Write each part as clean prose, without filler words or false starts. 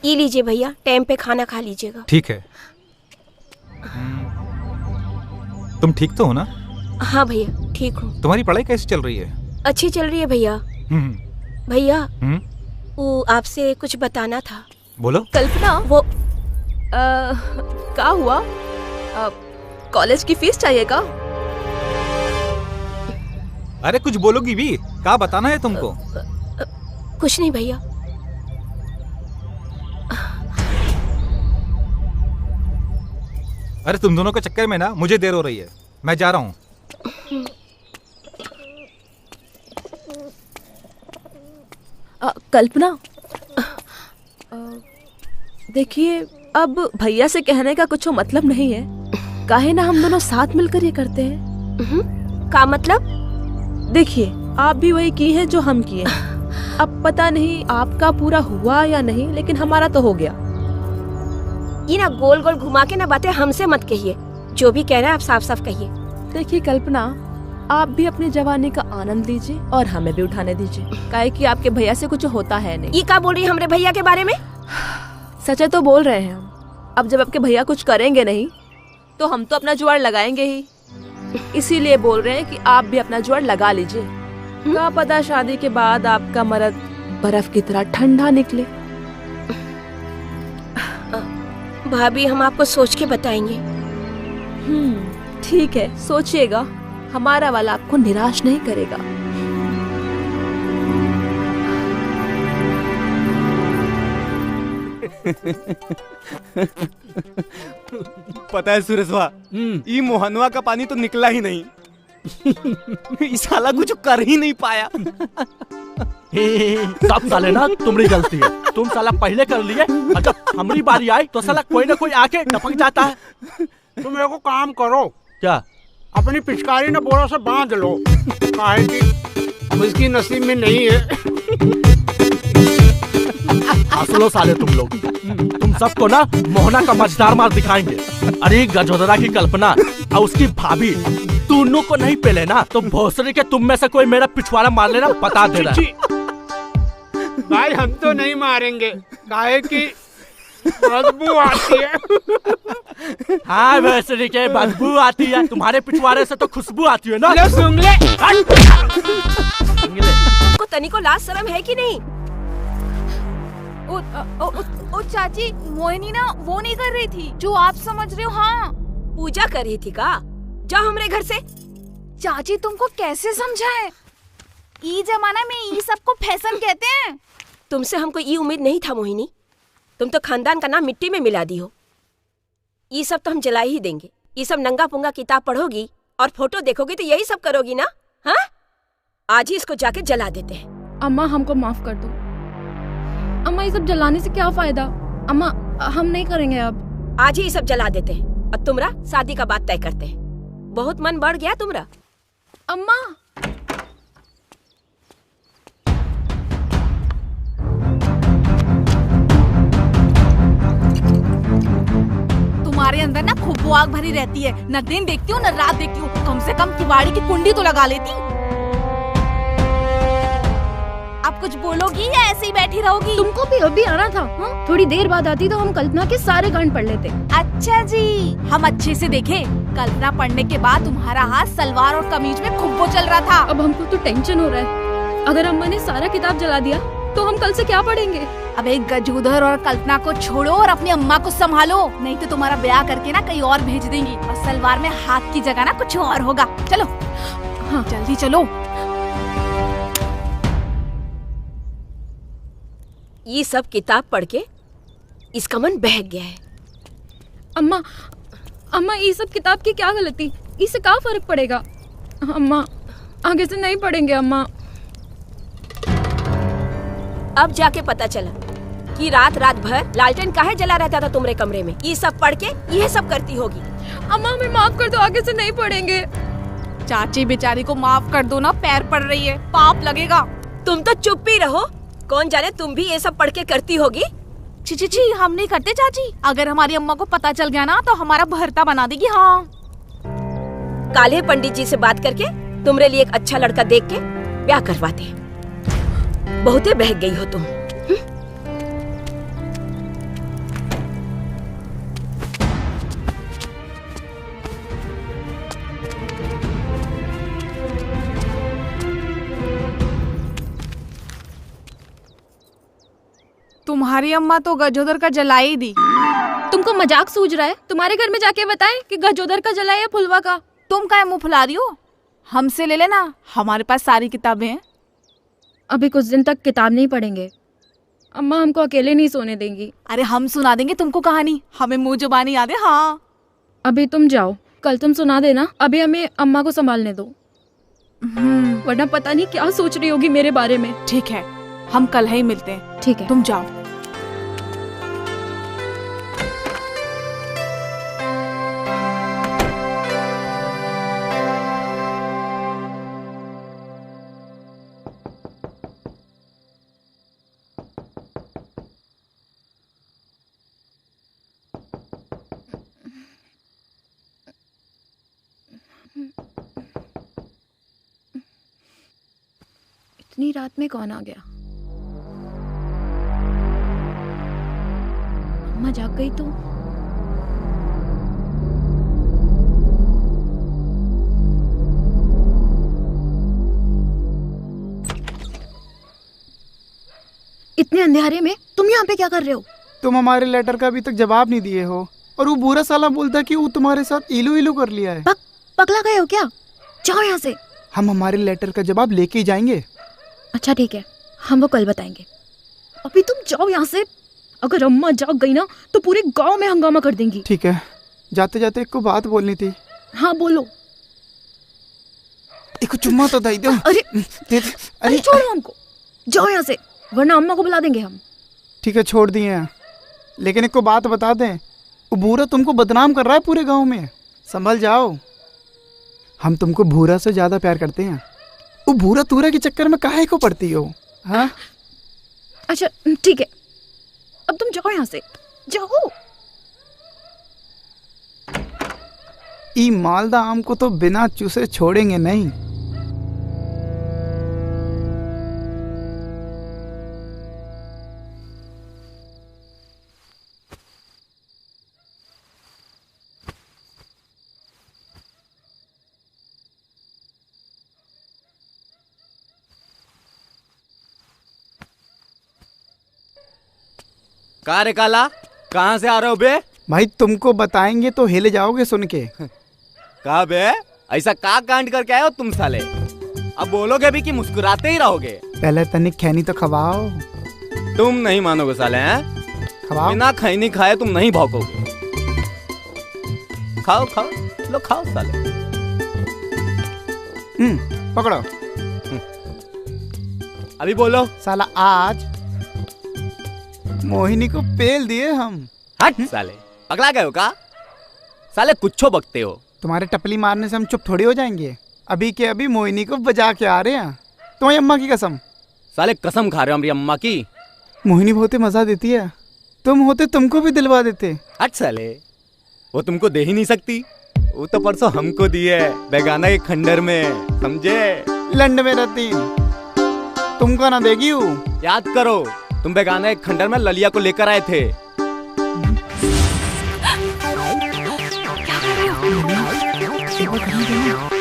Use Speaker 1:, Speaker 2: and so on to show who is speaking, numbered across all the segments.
Speaker 1: ये लीजिए भैया, टाइम पे खाना खा लीजिएगा।
Speaker 2: ठीक है। तुम ठीक तो हो ना?
Speaker 1: हाँ भैया ठीक हूँ।
Speaker 2: तुम्हारी पढ़ाई कैसी चल रही है?
Speaker 1: अच्छी चल रही है भैया। भैया वो आपसे कुछ बताना था।
Speaker 2: बोलो।
Speaker 3: कल्पना,
Speaker 1: वो
Speaker 3: क्या हुआ? कॉलेज की फीस चाहिए का?
Speaker 2: अरे कुछ बोलोगी भी? क्या बताना है तुमको?
Speaker 1: कुछ नहीं भैया।
Speaker 2: अरे तुम दोनों के चक्कर में ना मुझे देर हो रही है, मैं जा रहा हूँ।
Speaker 3: कल्पना, देखिए अब भैया से कहने का कुछ मतलब नहीं है। काहे ना हम दोनों साथ मिलकर ये करते हैं।
Speaker 1: का मतलब?
Speaker 3: देखिए आप भी वही की है जो हम किए। अब पता नहीं आपका पूरा हुआ या नहीं, लेकिन हमारा तो हो गया।
Speaker 1: ये ना गोल गोल घुमा के ना बातें हमसे मत कहिए। जो भी कह रहे हैं आप साफ साफ कहिए।
Speaker 3: देखिए कल्पना, आप भी अपनी जवानी का आनंद लीजिए और हमें भी उठाने दीजिए। काहे कि आपके भैया से कुछ होता है नहीं।
Speaker 1: ये क्या बोल रही है हमरे भैया के बारे में?
Speaker 3: सच है तो बोल रहे हैं हम। अब जब आपके भैया कुछ करेंगे नहीं तो हम तो अपना जुगाड़ लगाएंगे ही। इसीलिए बोल रहे हैं कि आप भी अपना जुगाड़ लगा लीजिए। क्या पता शादी के बाद आपका मर्द बर्फ की तरह ठंडा निकले।
Speaker 1: भाभी हम आपको सोच के बताएंगे।
Speaker 3: ठीक है, सोचिएगा। हमारा वाला आपको निराश नहीं करेगा।
Speaker 4: पता है सुरेशवा, ये मोहनवा का पानी तो निकला ही नहीं। इस साला कुछ कर ही नहीं पाया।
Speaker 5: सब साले ना तुम्हारी गलती है। तुम साला पहले कर लिए और जब हमारी बारी आई तो साला कोई ना कोई आके टपक जाता है।
Speaker 6: तुम एगो काम करो।
Speaker 5: क्या?
Speaker 6: अपनी पिचकारी ना बोरा से बांध लो, काहे कि उसकी नसीब में नहीं है।
Speaker 5: असलो साले तुम लोग, तुम सबको ना मोहना का मजेदार मार दिखाएंगे। अरे गजोदरा की कल्पना और उसकी भाभी दोनों को नहीं पेले ना तो भोसड़ी के तुम में से कोई मेरा पिछवाड़ा मार लेना, बता दे रहा है।
Speaker 6: भाई हम तो नहीं मारेंगे, काहे कि बदबू आती है।
Speaker 5: हाँ भोसड़ी के बदबू आती है, तुम्हारे पिछवाड़े से तो खुशबू आती है ना।
Speaker 6: ले सुन ले।
Speaker 1: को तनी को लाज शर्म है कि नहीं?
Speaker 7: ओ चाची, मोहिनी ना वो नहीं कर रही थी जो आप समझ रहे हो। हाँ,
Speaker 1: पूजा कर रही थी का? जाओ हमरे घर से।
Speaker 7: चाची तुमको कैसे समझाए? ई जमाना में ई सबको फैशन कहते हैं।
Speaker 1: तुमसे हमको ये उम्मीद नहीं था मोहिनी। तुम तो खानदान का नाम मिट्टी में मिला दी हो। ये सब तो हम जला ही देंगे। ये सब नंगा पुंगा किताब पढ़ोगी और फोटो देखोगी तो यही सब करोगी ना? हाँ, आज ही इसको जाके जला देते हैं।
Speaker 8: अम्मा हमको माफ कर दो। अम्मा ये सब जलाने से क्या फायदा? अम्मा हम नहीं करेंगे अब।
Speaker 1: आज ही ये सब जला देते हैं और तुमरा शादी का बात तय करते हैं। बहुत मन बढ़ गया तुमरा।
Speaker 8: अम्मा
Speaker 7: तुम्हारे अंदर ना खूब आग भरी रहती है। न दिन देखती हूँ न रात देखती हूँ। कम से कम किवाड़ी की कुंडी तो लगा लेती। आप कुछ बोलोगी या ऐसे ही बैठी रहोगी?
Speaker 8: तुमको भी अभी आना था। हाँ? थोड़ी देर बाद आती तो हम कल्पना के सारे कांड पढ़ लेते।
Speaker 7: अच्छा जी, हम अच्छे से देखे। कल्पना पढ़ने के बाद तुम्हारा हाथ सलवार और कमीज में खुब्बो चल रहा था।
Speaker 8: अब हमको तो टेंशन हो रहा है। अगर अम्मा ने सारा किताब जला दिया तो हम कल से क्या पढ़ेंगे?
Speaker 7: अब एक गजूदर और कल्पना को छोड़ो और अपनी अम्मा को संभालो, नहीं तो तुम्हारा ब्याह करके ना कहीं और भेज देंगी और सलवार में हाथ की जगह ना कुछ और होगा। चलो। हाँ जल्दी चलो।
Speaker 1: ये सब किताब पढ़ के इसका मन बहक गया है।
Speaker 8: अम्मा अम्मा ये सब किताब की क्या गलती? इससे क्या फर्क पड़ेगा? अम्मा आगे से नहीं पढ़ेंगे अम्मा।
Speaker 1: अब जाके पता चला कि रात रात भर लालटेन काहे जला रहता था तुम्हारे कमरे में। ये सब पढ़ के ये सब करती होगी।
Speaker 8: अम्मा हमें माफ कर दो, आगे से नहीं पढ़ेंगे।
Speaker 7: चाची बेचारी को माफ कर दो ना, पैर पड़ रही है, पाप लगेगा।
Speaker 1: तुम तो चुप ही रहो। कौन जाने तुम भी ये सब पढ़ के करती होगी।
Speaker 7: छी छी छी, हम नहीं करते चाची। अगर हमारी अम्मा को पता चल गया ना तो हमारा भरता बना देगी। हाँ,
Speaker 1: काले पंडित जी से बात करके तुम्हारे लिए एक अच्छा लड़का देख के ब्याह करवाते हैं। बहुते बहक गई हो तुम।
Speaker 7: तुम्हारी अम्मा तो गजोदर का जला ही दी।
Speaker 8: तुमको मजाक सूझ रहा है? तुम्हारे घर में जाके बताएं कि गजोदर का जला या फुलवा का।
Speaker 7: तुम काहे मुंह फुला रही हो? हमसे ले लेना, हमारे पास सारी किताबें हैं।
Speaker 8: अभी कुछ दिन तक किताब नहीं पढ़ेंगे। अम्मा हमको अकेले नहीं सोने देंगी।
Speaker 7: अरे हम सुना देंगे तुमको कहानी, हमें मुंह जुबानी याद है। हाँ
Speaker 8: अभी तुम जाओ, कल तुम सुना देना। अभी हमें अम्मा को संभालने दो, वरना पता नहीं क्या सोच रही होगी मेरे बारे में।
Speaker 7: ठीक है, हम कल ही मिलते हैं।
Speaker 8: ठीक है,
Speaker 7: तुम जाओ।
Speaker 8: इतनी रात में कौन आ गया? अम्मा जाग गई तो। इतने अंधेरे में तुम यहाँ पे क्या कर रहे हो?
Speaker 4: तुम हमारे लेटर का अभी तक जवाब नहीं दिए हो, और वो बुरा साला बोलता कि वो तुम्हारे साथ इलू इलू कर लिया है।
Speaker 8: पगला गए हो क्या? जाओ यहाँ से।
Speaker 4: हम हमारे लेटर का जवाब लेके ही जाएंगे।
Speaker 8: अच्छा ठीक है, हम वो कल बताएंगे। अभी तुम जाओ यहाँ से। अगर अम्मा जाग गई ना तो पूरे गांव में हंगामा कर देंगी।
Speaker 4: ठीक है, जाते जाते एक को बात बोलनी थी।
Speaker 8: हाँ बोलो।
Speaker 4: एक चुम्मा तो दे दो।
Speaker 8: अरे छोड़ो हमको, जाओ यहाँ से, वरना अम्मा को बुला देंगे हम।
Speaker 4: ठीक है, छोड़ दिए हैं, लेकिन एक को बात बता दें, वो भूरा तुमको बदनाम कर रहा है पूरे गांव में। संभल जाओ। हम तुमको भूरा से ज्यादा प्यार करते हैं। वो भूरा तूरा के चक्कर में काहे को पड़ती हो? हाँ
Speaker 8: अच्छा ठीक है, अब तुम जाओ यहाँ से, जाओ।
Speaker 4: ई मालदा आम को तो बिना चूसे छोड़ेंगे नहीं। का रे काला, कहाँ से आ रहे हो बे? भाई तुमको बताएंगे तो हिले जाओगे सुन के।
Speaker 9: का बे, ऐसा का कांड करके आए हो तुम साले? अब बोलोगे भी कि मुस्कुराते ही रहोगे?
Speaker 4: पहले तनिक खैनी तो खवाओ।
Speaker 9: तुम नहीं मानोगे साले हैं?
Speaker 4: खवाओ।
Speaker 9: बिना खैनी खाए तुम नहीं भौंकोगे। खाओ खाओ, लो खाओ साले।
Speaker 4: पकड़ो।
Speaker 9: अभी बोलो।
Speaker 4: साला आज मोहिनी को पेल दिए हम।
Speaker 9: हट साले, पगला गए हो का? साले कुछो बकते हो।
Speaker 4: तुम्हारे टपली मारने से हम चुप थोड़ी हो जाएंगे। अभी के अभी मोहिनी को बजा के आ रहे हैं। तुम्हारी अम्मा की कसम।
Speaker 9: साले कसम खा रहे हो हमारी अम्मा की?
Speaker 4: मोहिनी बहुत ही मजा देती है। तुम होते तुमको भी दिलवा देते।
Speaker 9: हट साले, वो तुमको दे ही नहीं सकती। वो तो परसों हमको दी है बेगाना के खंडर में, समझे?
Speaker 4: लंड में रहती तुमको ना देगी वो।
Speaker 9: याद करो, तुम बेगाना के खंडर में ललिया को लेकर आए थे।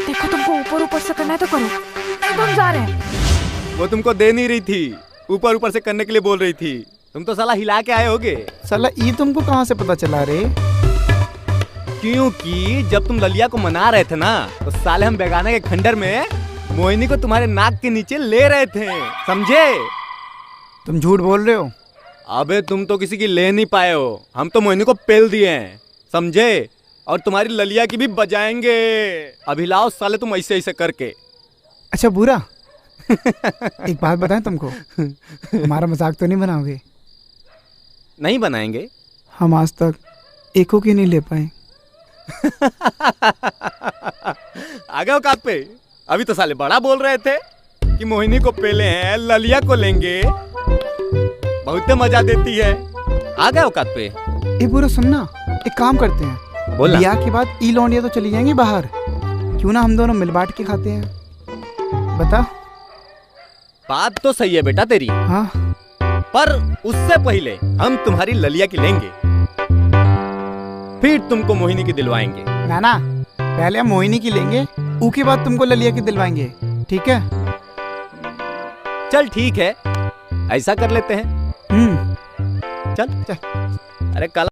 Speaker 7: देखो तुमको ऊपर ऊपर से करना है तो करो, नहीं तो हम जा रहे हैं।
Speaker 9: वो तुमको दे नहीं रही थी, ऊपर ऊपर से करने के लिए बोल रही थी। तुम तो साला हिला के आए होगे।
Speaker 4: साला ये तुमको कहाँ से पता चला रे?
Speaker 9: क्योंकि जब तुम ललिया को मना रहे थे ना, तो साले हम बेगाना के खंडर में मोहिनी को तुम्हारे नाक के नीचे ले रहे थे, समझे?
Speaker 4: तुम झूठ बोल रहे हो।
Speaker 9: अबे तुम तो किसी की ले नहीं पाए हो। हम तो मोहिनी को पेल दिए हैं, समझे? और तुम्हारी ललिया की भी बजाएंगे। अभी लाओ साले तुम ऐसे ऐसे करके।
Speaker 4: अच्छा बुरा एक बात बताएं तुमको, हमारा मजाक तो नहीं बनाओगे?
Speaker 9: नहीं बनाएंगे।
Speaker 4: हम आज तक एको की नहीं ले पाए।
Speaker 9: आ गए औकात पे। अभी तो साले बड़ा बोल रहे थे कि मोहिनी को पेले हैं, ललिया को लेंगे, बहुत मजा देती है। आ गए औकात पे।
Speaker 4: ए बुरा सुनना, एक काम करते हैं, ब्याह के बाद ई लौंडिया तो चली जाएंगी बाहर, क्यों ना हम दोनों मिल बांट के खाते हैं? बता।
Speaker 9: बात तो सही है बेटा तेरी।
Speaker 4: हाँ,
Speaker 9: पर उससे पहले हम तुम्हारी ललिया की लेंगे, फिर तुमको मोहिनी की दिलवाएंगे।
Speaker 4: ना पहले हम मोहिनी की लेंगे, उसके बाद तुमको ललिया की दिलवाएंगे, ठीक है?
Speaker 9: चल ठीक है, ऐसा कर लेते हैं। चल
Speaker 4: चल।
Speaker 9: अरे कल